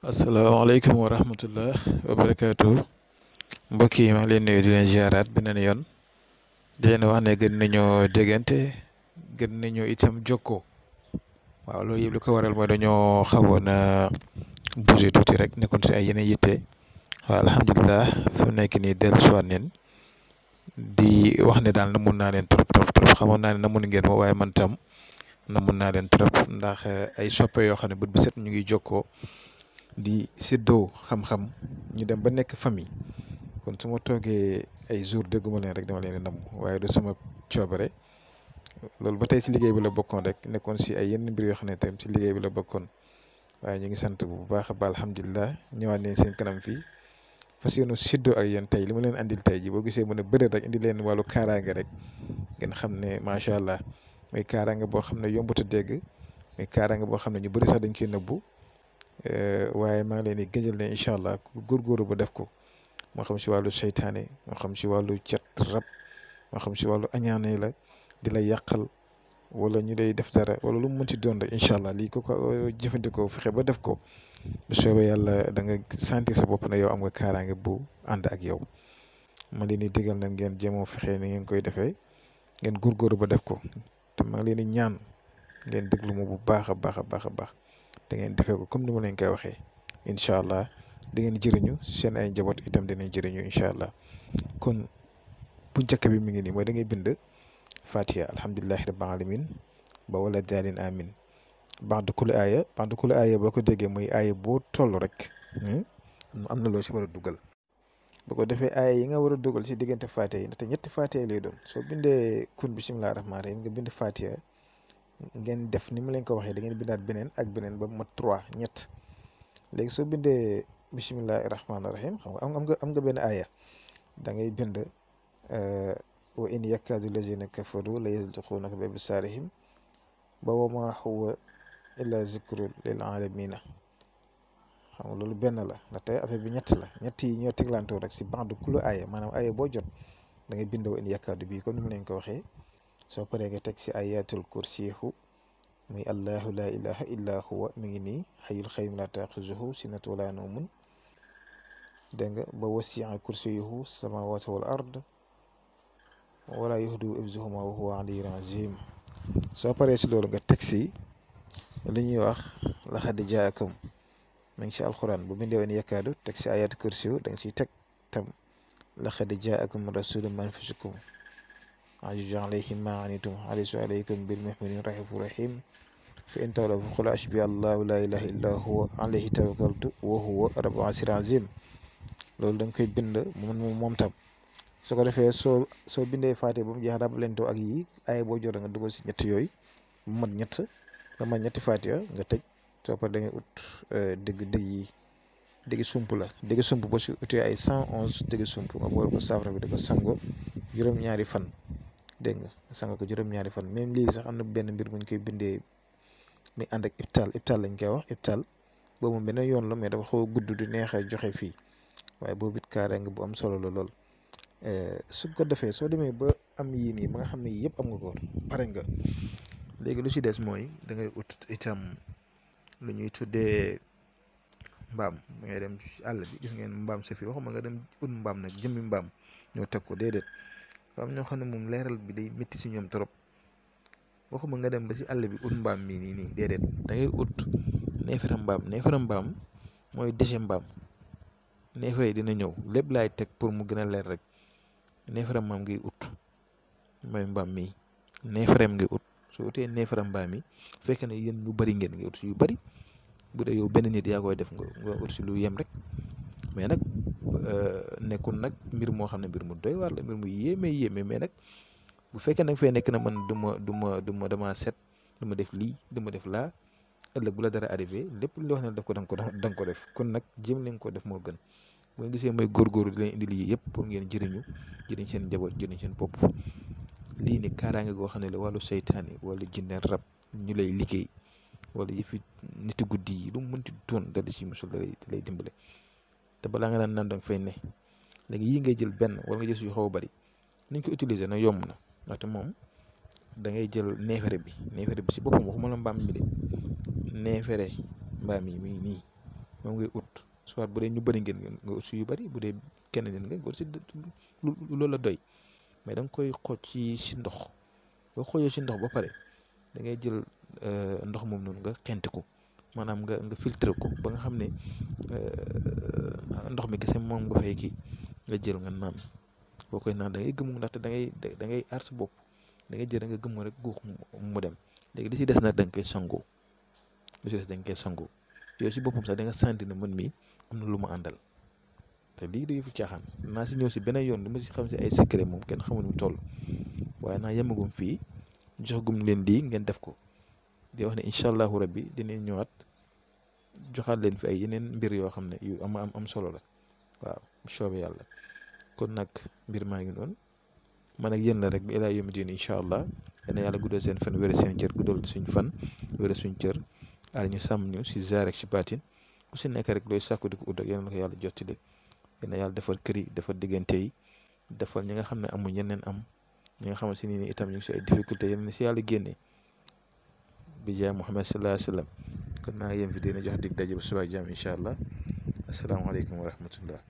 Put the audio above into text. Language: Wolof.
asalaamaaleykum wa rahmatullah wa barakaatu mbokk yi maa ngi leen nuyu di leen ziaraat beneen yoon di leen wax ne gën nañoo déggante gën nañoo itam jokkoo waaw loolu yëpp li ko waral mooy dañoo xawoon a bougé tuuti rek nekkoon si ay yeneen yitte waaw alhamdulilah fu mu nekk nii dellu si waat neen di wax ne daal namoon naa leen trop trop trop xamoon naa ne namoon ngeen ma waaye man tam namoon naa leen trop ndax ay soppe yoo xam ne bët bu set ñu ngi jokkoo di séddoo xam-xam ñu dem ba nekk famille kon su ma toogee ay jour dégguma leen rek dama leen di namm waaye du sama coobare loolu ba tey si liggéey bi la bokkoon rek nekkoon si ay yenn mbir yoo xam ne tam si liggéey bi la bokkoon waaye ñu ngi sant bu baax a baax alhamdulilah ñëwaat nañ seen kanam fii fas yéene séddoo ak yéen tey li ma leen andil tey ji boo gisee mu ne bëreet rek indi leen wàllu kaaraange rek ngeen xam ne macha allah muy kaaraange boo xam ne yombut a dégg muy kaaraange boo xam ne ñu bëri sax dañ koy nëbbu. waaye maa ngi leen di gëjal ne incha allah ku góorgóorlu ba def ko moo xam si wàllu seytaane moo xam si wàllu cat rab moo xam si wàllu añaane la di la yàqal wala ñu lay def dara wala lu mu mënti doon rek incha allah lii ko jëfandikoo fexe ba def ko bu soobee yàlla da nga sentir sa bopp ne yow am nga kaaraange bu ànd ak yow ma leen di digal na ngeen jéemoo fexe ni ngeen koy defee ngeen góorgóorlu ba def ko te maa ngi leen di ñaan ngeen déglu ma bu baax a baax a baax a baax. da ngeen defee ko comme ni ma leen koy waxee incha allah da ngeen jëriñu seen ay njaboot itam dinañ jëriñu incha allah kon bu njëkk bi mi ngi nii mooy da ngay bind fatiha alhamdulilahi rabbil alamin ba wala daalin amin baxdu kuli aaya boo ko déggee mooy aaya boo toll rek am na loo si war a dugal boo ko defee aaya yi nga war a dugal si diggante fatiha yi ndaxte ñetti fatiha lay doon soo bindee kun bisimilah rahmaani rahim nga bind fatiha ngeen def ni mu leen ko waxee da ngeen bindaat beneen ak beneen ba mat 3 ñett léegi soo bindee bisimillahi rahmaani rahim xam nga am nga benn aaya da ngay bind wa in yakkaadu lazina kafaru la yasduqunaka bi absaarihim ba wa ma huwa illa zikru lil alamina xam nga loolu benn la ndaxte affaire bi ñett la ñett yi ñoo teglantoo rek si bandu kulu aaya maanaam aaya boo jot da ngay bind wa in yakkaadu bii comme ni mu leen ko waxee soo paree nga teg si ayatul kursiyu muy allahu la ilaha illa huwa mi ngi nii xayul xayyum la taaxuzuhu sinatu wala nawmun dégg nga ba wasi'a kursiyuhu samawati wal ard wala yuhdu ibzuhuma wa huwa aliyyun azim soo paree si loolu nga teg si li ñuy wax laqad jaakum mi ngi si alquran bu bindee woon yakkaadu teg si ayatul kursiyu da nga siy teg tam laqad jaakum rasulun min anfusikum azizun alayhi ma anittum harisun alaykum bil mu'minina raufur rahim fa in tawlaw fa qul hasbi allahu la ilaha illa huwa alayhi tawakkaltu wa huwa rabbul arshil azim loolu da nga koy bind moom tam su ko defee soo bindee faate ba mu jeex rabalentoo ak yi ay boo jot nga dugal si ñett yooyu bu mat ñett ba mat ñetti faatiya nga tëj soo paree da ngay ut dëgg sump la dëgg sump ba si utee ay 111 dëgg sump nga boole ko saafara bi da ko sango juróom-ñaari fan dégg nga sanga ko juróom-ñaari fan même lii sax am na benn mbir buñ koy bindee mi ànd ak ibtal lañ koy wax ibtal boobu moom beneen yoon la mais dafa xaw a gudd du neex a joxe fii waaye boobu it kaaraange bu am solo la lool su ko defee soo demee ba am yii nii ba nga xam ne yii yëpp am nga ko pare nga léegi lu ci des mooy da ngay ut itam lu ñuy tuddee mbaam da ngay dem ci àll bi gis ngeen mbaam sa fi waxuma nga dem ut mbaam nag jëmmi mbaam ñoo teg ko déedéet am ñoo xam ne moom leeral bi day métti si ñoom trop waxuma nga dem ba si àll bi ut mbaam mii nii déedéet da ngay ut neefere mbaam mooy déchet mbaam neefere yi dina ñëw lépp laay teg pour mu gën a leer rek neefere mbaam ngay ut mooy mbaam mii neefereem ngay ut soo utee neefere mbaam yi fekk ne yéen ñu bëri ngeen ngay ut si yu bëri bu dee yow benn nit yaa koy def nga ut si lu yem rek mais nag nekkul nag mbir moo xam ne mbir mu doy waar la mbir mu yéeme mais nag bu fekkee nag fee nekk na man dama set du ma def lii du ma def laa ëllëg bu la dara arrivé lépp li wax ne def ko da nga ko def kon nag jéem leen ko def moo gën boo gisee mooy góorgóorlu di leen indi lii yëpp pour ngeen jëriñ seen njaboot jëriñ seen bopp lii ni kaaraange goo xam ne la wàllu seytaane wala jinne rab ñu lay liggéey wala yëfi niti guddi yi lu mu mënti doon dal si musul da lay dimbale te balaa nga naan danga fay ne léegi yii ngay jël benn wala nga jël suy xaw a bari niñ ko utiliser na yomb na ndaxte moom da ngay jël neefere bi si boppam waxuma la mbaam mi de neefere mbaam yi mi ngi nii moom ngay ut soit bu dee ñu bëri ngeen nga ut si yu bëri bu dee kenn ngeen nga ut si loolu la doy mais da nga koy xooj si ndox boo xoojee si ndox ba pare da ngay jël ndox moom noonu nga xent ko maanaam nga filtré ko ba nga xam ne ndox mi kese moom nga fay kii nga jël nga naan boo koy naan da ngay gëmm ndaxte da ngay aar sa bopp da ngay jël da nga gëmm rek guux mu dem léegi li si des nag da nga koy sangoo li si des da nga koy sangoo yooyu si boppam sax da nga sentir ne man mii am na lu ma àndal te lii du yëfu caaxaan naa si ñëw si beneen yoon li ma si xam si ay secret moom kenn xamul mu toll waaye naa yemagum fii joxagum leen lii ngeen def ko di wax ne incha allahu rabbi dinañ ñëwaat joxaat leen fi ay yeneen mbir yoo xam ne yu am solo la waaw bu soobee yàlla kon nag mbir maa ngi noonu man ak yéen la rek bi ilaa yawmi diin incha allah yal na yàlla guddal seen fan wéral seen cër guddal suñ fan wéral suñ cër aar ñu sàmm ñu si zaar ak si baatin ku si nekk rek looy sàkku di ko ut ak yal na ko yàlla jottali yal na yàlla defar kër yi defar diggante yi defal ñi nga xam ne amuñ yeneen am ñi nga xamante ne itam ñu ngi si ay difficulté yal na si yàlla génne bi jaay Muhammad sallallahu alayhi wa sallam kon naa yem fi dina jox dig daje ba suba ak jàmm incha allah asalaamaaleykum wa rahmatullah